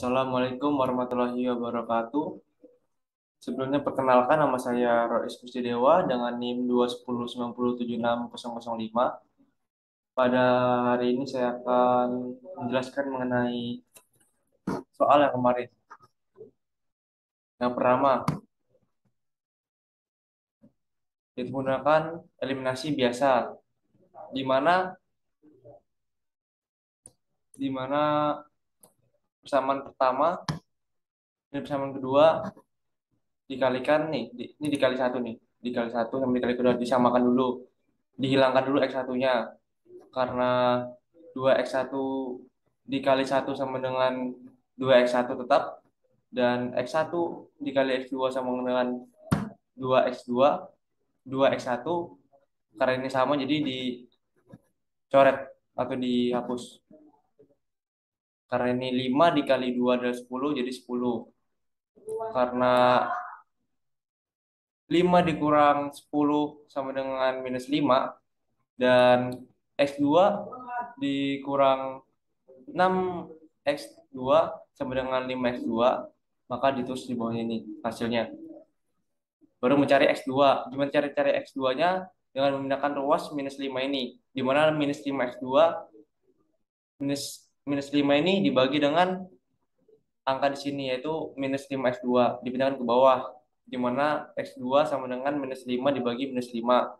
Assalamualaikum warahmatullahi wabarakatuh. Sebelumnya perkenalkan nama saya Rois Kusdidewa dengan NIM 21090760005. Pada hari ini saya akan menjelaskan mengenai soal yang kemarin. Yang pertama, yaitu menggunakan eliminasi biasa, di mana di mana persamaan pertama dan persamaan kedua dikalikan nih, ini dikali satu nih, dikali satu sama dikali kedua disamakan dulu, dihilangkan dulu x1-nya karena 2x1 dikali satu sama dengan 2x1 tetap, dan x1 dikali x2 sama dengan 2x2 2x1 karena ini sama jadi dicoret atau dihapus. Karena ini 5 dikali 2 adalah 10 jadi 10. Karena 5 dikurang 10 sama dengan minus 5, dan x2 dikurang 6x2 sama dengan 5x2, maka ditulis di bawahnya ini hasilnya. Baru mencari x2. Gimana cari x2-nya? Dengan memindahkan ruas minus 5 ini. Di mana minus 5x2, minus 5 ini dibagi dengan angka di sini, yaitu minus 5x2. Dipindahkan ke bawah. Di mana x2 sama dengan minus 5 dibagi minus 5.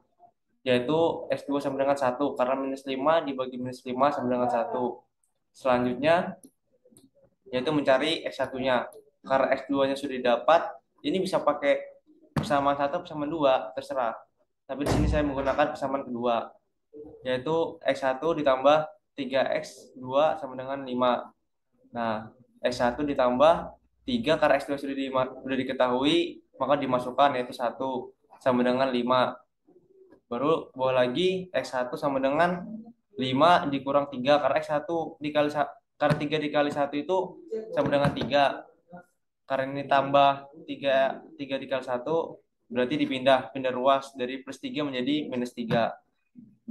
Yaitu x2 sama dengan 1. Karena minus 5 dibagi minus 5 sama dengan 1. Selanjutnya, yaitu mencari x1-nya. Karena x2-nya sudah didapat, ini bisa pakai persamaan 1 persamaan 2 terserah. Tapi di sini saya menggunakan persamaan kedua, yaitu x1 ditambah 3x2 sama dengan 5. Nah, x1 ditambah 3 karena x2 sudah diketahui, maka dimasukkan yaitu 1 sama dengan 5. Baru bawah lagi x1 sama dengan 5 dikurang 3 karena x1 dikali karena 3 dikali 1 itu sama dengan 3. Karena ini tambah 3 dikali 1 berarti pindah ruas dari plus 3 menjadi minus 3.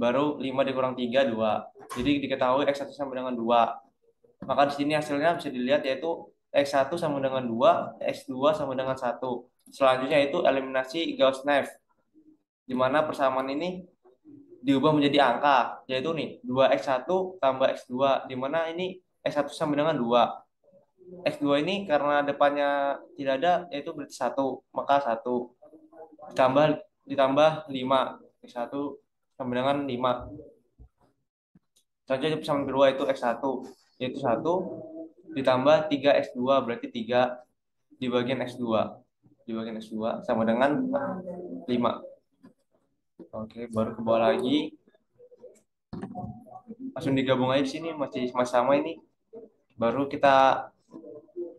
Baru 5 dikurang 3 2. Jadi diketahui x1 sama dengan 2. Maka di sini hasilnya bisa dilihat yaitu x1 sama dengan 2, x2 sama dengan 1. Selanjutnya itu eliminasi Gauss-Nav, di mana persamaan ini diubah menjadi angka, yaitu nih 2x1 tambah x2, di mana ini x1 sama dengan 2. X2 ini karena depannya tidak ada, yaitu berarti 1, maka 1 ditambah 5, X1 sama dengan 5. Selanjutnya persamaan kedua itu X1, yaitu 1 ditambah 3x2 berarti 3 di bagian x2. Di bagian x2 sama dengan 5. Oke, baru ke bawah lagi. Langsung digabung aja di sini, masih sama ini. Baru kita,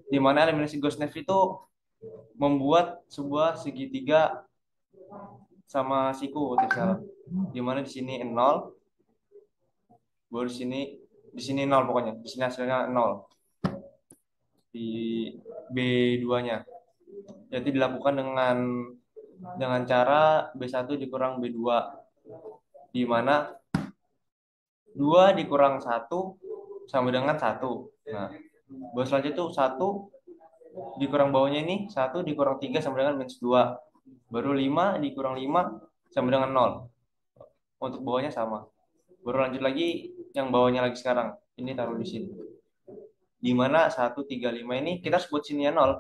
di mana eliminasi Gauss-Nav itu membuat sebuah segitiga sama siku tidak, di mana di sini 0, baru di sini 0 pokoknya. Di sini hasilnya 0 di B2-nya. Jadi dilakukan dengan cara B1 dikurang B2, di mana 2 dikurang 1 sama dengan 1. Nah, baru selanjutnya itu 1 dikurang bawahnya ini 1 dikurang 3 sama dengan minus 2. Baru 5 dikurang 5 sama dengan 0. Untuk bawahnya sama. Baru lanjut lagi yang bawahnya lagi sekarang. Ini taruh di sini. Di mana 135 ini kita sebut sini ya 0.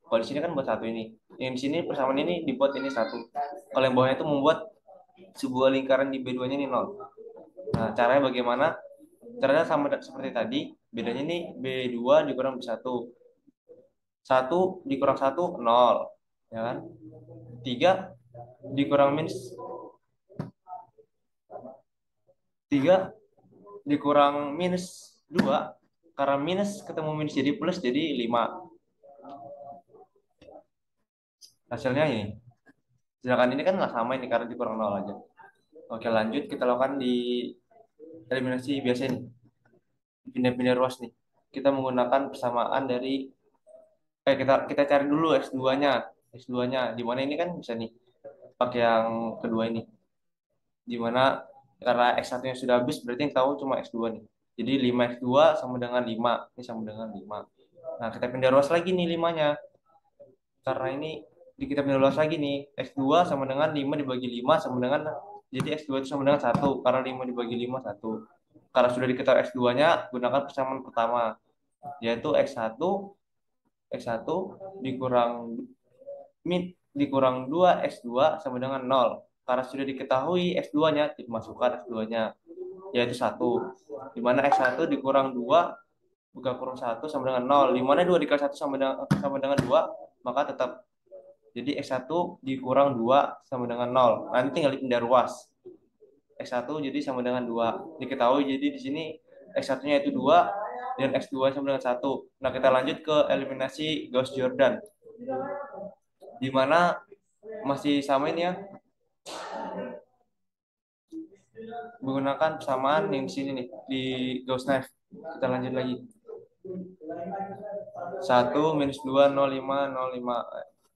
Kalau di sini kan buat 1 ini. Yang di sini persamaan ini dibuat ini 1. Kalau yang bawahnya itu membuat sebuah lingkaran di B2-nya ini 0. Nah, caranya bagaimana? Caranya sama seperti tadi. Bedanya ini B2 dikurang B1. 1 dikurang 1, 0. Ya kan? 3 dikurang minus 3 dikurang minus 2. Karena minus ketemu minus jadi plus jadi 5. Hasilnya ini. Sedangkan ini kan nggak sama ini karena dikurang 0 aja. Oke, lanjut kita lakukan di eliminasi biasa ini. Pindah-pindah ruas nih. Kita menggunakan persamaan dari kita cari dulu X2-nya. X2-nya di mana ini kan bisa nih pakai yang kedua ini. Di mana karena X1-nya sudah habis berarti yang tahu cuma X2 nih. Jadi 5x2 sama dengan 5. Ini sama dengan 5. Nah, kita pindah ruas lagi nih 5-nya. Karena ini kita pindah luas lagi nih. X2 sama dengan 5 dibagi 5 sama dengan, jadi X2 itu sama dengan 1 karena 5 dibagi 5 1. Karena sudah diketahui X2-nya, gunakan persamaan pertama, yaitu X1 dikurang dikurang 2 X2 sama dengan 0. Karena sudah diketahui X2-nya, dimasukkan X2-nya, yaitu 1. Di mana X1 dikurang 2 buka kurung 1 sama dengan 0. Di mana 2 dikali 1 sama dengan 2, maka tetap jadi X1 dikurang 2 sama dengan 0. Nanti tinggal dipindah ruas. X1 jadi sama dengan 2. Diketahui jadi di sini X1-nya itu 2 dan X2 sama dengan 1. Nah, kita lanjut ke eliminasi Gauss-Jordan. Di mana masih sama ini ya. Menggunakan persamaan yang di sini nih, di Gauss-Knife. Kita lanjut lagi. 1 minus 2 0 5 0 5.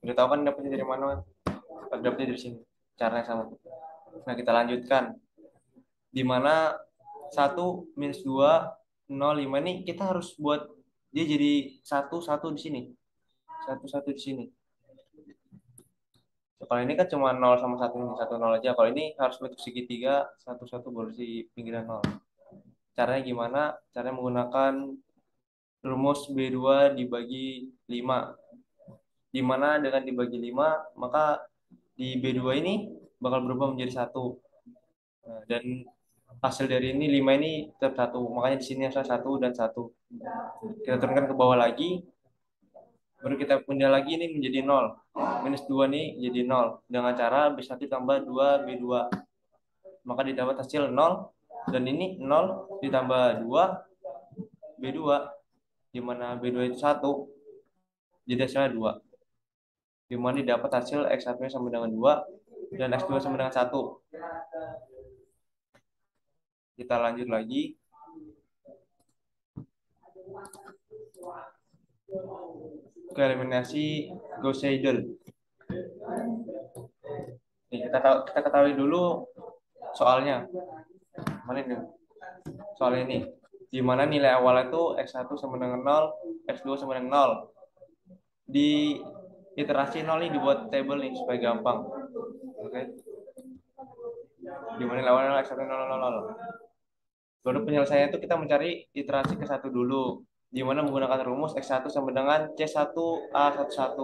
Udah tahu kan dapetnya dari mana? Dapetnya dari sini. Caranya sama. Nah, kita lanjutkan. Di mana 1 minus 2 0 5 ini kita harus buat dia jadi 1 1 di sini. 1 1 di sini. Kalau ini kan cuma 0 sama 1 ini 1 0 aja. Kalau ini harus bentuk segitiga 1 1 baru di pinggiran 0. Caranya gimana? Caranya menggunakan rumus B2 dibagi 5. Di mana dengan dibagi 5, maka di B2 ini bakal berubah menjadi 1. Nah, dan hasil dari ini 5 ini tetap 1. Makanya di sini ada 1 dan 1. Kita turunkan ke bawah lagi. Baru kita pindah lagi ini menjadi 0. Minus 2 nih jadi 0. Dengan cara B1 tambah 2 B2. Maka didapat hasil 0. Dan ini 0 ditambah 2 B2. Di mana B2 itu 1. Jadi hasilnya 2. Di mana didapat hasil X1-nya sama dengan 2 dan X2 sama dengan 1. Kita lanjut lagi. Ke eliminasi Gauss-Seidel. Kita ketahui dulu soalnya. Mana ini? Soal ini. Di mana nilai awalnya itu X1 sama dengan 0, X2 sama dengan 0. Di iterasi 0 ini dibuat table nih supaya gampang. Oke. Di mana nilai awalnya X1 0 0 0. Baru penyelesaian itu kita mencari iterasi ke 1 dulu. Di mana menggunakan rumus X1 sama dengan C1A11.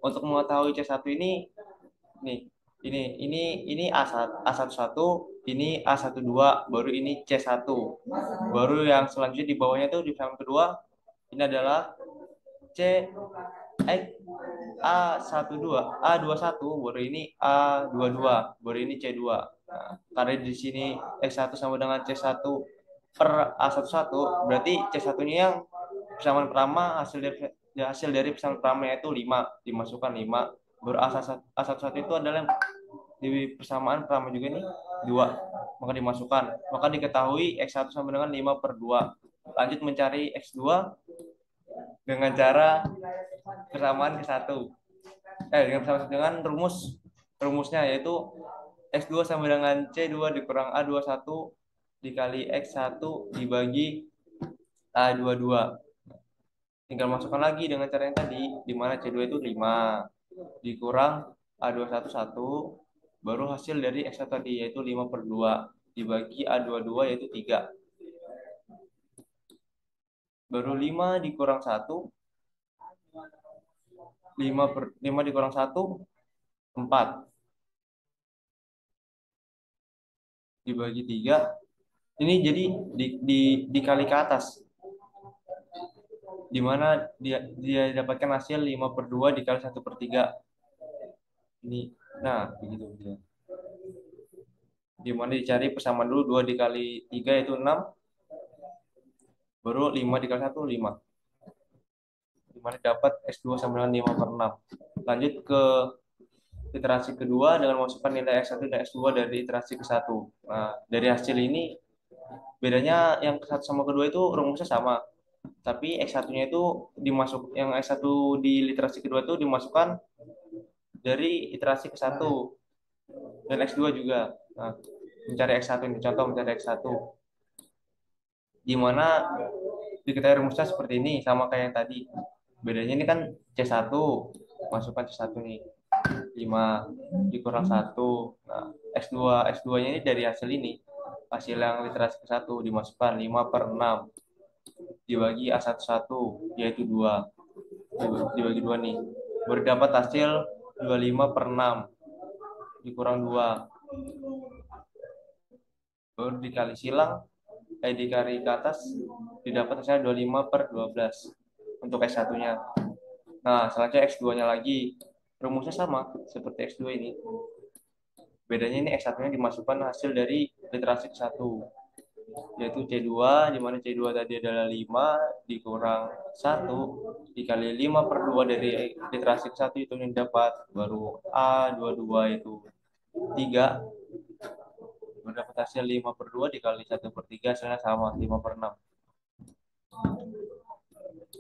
Untuk mengetahui C1 ini nih, ini A11, ini A12, baru ini C1. Baru yang selanjutnya di bawahnya itu di samping kedua ini adalah A12, baru ini A22, baru ini C2. Nah, karena di sini X1 sama dengan C1 per A11, berarti C1-nya yang persamaan pertama hasil dari persamaan pertama yaitu 5, dimasukkan 5. Baru A11 itu adalah yang di persamaan pertama juga nih 2, maka dimasukkan. Maka diketahui X1 sama dengan 5 per 2. Lanjut mencari X2 dengan cara persamaan ke 1. Dengan rumusnya yaitu X2 sama dengan C2 dikurang A21 dikali X1 dibagi A22. Tinggal masukkan lagi dengan cara yang tadi, di mana C2 itu 5 dikurang A21 1, baru hasil dari X1 tadi yaitu 5 per 2 dibagi A22 yaitu 3. Baru 5 dikurang 1, 5 dikurang 1, 4. Dibagi 3. Ini jadi dikali ke atas. Di mana dia dapatkan hasil 5 per 2 dikali 1 per 3. Ini, nah, begitu dia. Di mana dicari persamaan dulu, 2 dikali 3 itu 6. Baru 5 dikali 1, 5. Di mana dapat X2 sama dengan 5 per 6. Lanjut ke iterasi kedua dengan memasukkan nilai X1 dan X2 dari iterasi ke-1. Nah, dari hasil ini bedanya yang ke-1 sama kedua itu rumusnya sama. Tapi X1-nya itu yang X1 di literasi kedua itu dimasukkan dari iterasi ke-1 dan X2 juga. Nah, mencari X1 ini contoh mencari X1. Di mana diketahui rumusnya seperti ini, sama kayak yang tadi. Bedanya ini kan C1, masukkan C1 nih, 5 dikurang 1. Nah, X2 nya ini dari hasil ini, hasil yang literasi ke 1 dimasukkan 5 per 6 dibagi A11, yaitu 2. Dibagi 2 nih. Berdapat hasil 25 per 6 dikurang 2. Baru dikali silang, dikali ke atas, didapat hasilnya 25 per 12 untuk X1-nya. Nah, selanjutnya X2-nya lagi. Rumusnya sama seperti X2 ini. Bedanya ini X1-nya dimasukkan hasil dari literasi ke 1, yaitu C2, di mana C2 tadi adalah 5 dikurang 1 dikali 5 per 2 dari literasi ke 1 itu yang dapat. Baru A22 itu 3, mendapat hasil 5 per 2 dikali 1/3, hasilnya sama 5 per 6.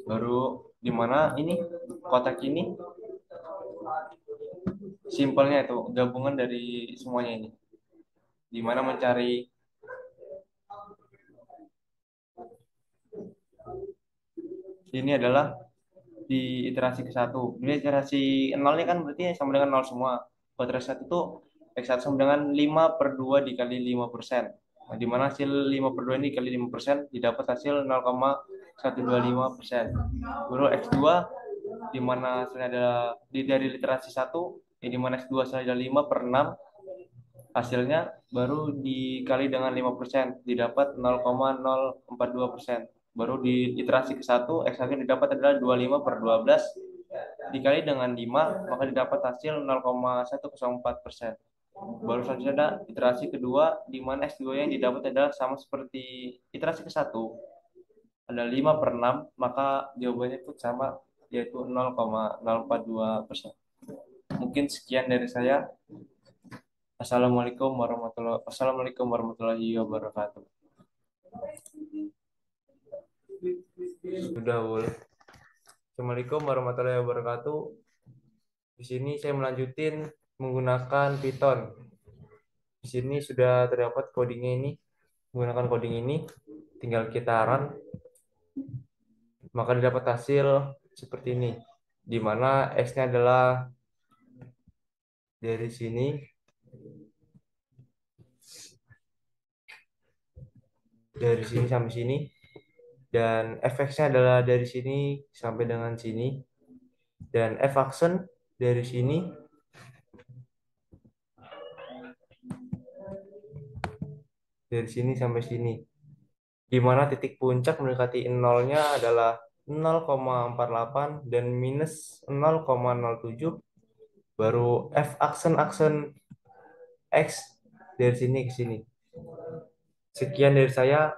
Baru di mana ini kotak ini simpelnya itu gabungan dari semuanya ini. Di mana mencari ini adalah di iterasi ke 1. Ini iterasi 0 ini kan berarti sama dengan 0 semua. Kalau iterasi 1 itu X1 sama dengan 5 per 2 dikali 5%. Nah, di mana hasil 5 per 2 ini dikali 5% didapat hasil 0,125%. Baru X2 di mana hasilnya adalah dari literasi 1, di mana X2 hasilnya adalah 5 per 6, hasilnya baru dikali dengan 5%, didapat 0,042%. Baru di iterasi ke 1, X hasil didapat adalah 25 per 12 dikali dengan 5, maka didapat hasil 0,104%. Baru selanjutnya ada iterasi kedua, di mana X2 yang didapat adalah sama seperti iterasi ke 1, ada 5 per 6, maka jawabannya pun sama, yaitu 0,042%. Mungkin sekian dari saya. Assalamualaikum warahmatullahi wabarakatuh. Sudah boleh. Assalamualaikum warahmatullahi wabarakatuh. Di sini saya melanjutin menggunakan Python. Di sini sudah terdapat codingnya ini. Menggunakan coding ini, tinggal kita run, maka didapat hasil seperti ini. Di mana X-nya adalah dari sini sampai sini, dan fx-nya adalah dari sini sampai dengan sini, dan f action dari sini sampai sini, di mana titik puncak mendekati nolnya adalah 0,48 dan minus 0,07. Baru f action x dari sini ke sini. Sekian dari saya.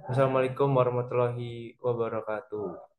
Wassalamualaikum warahmatullahi wabarakatuh.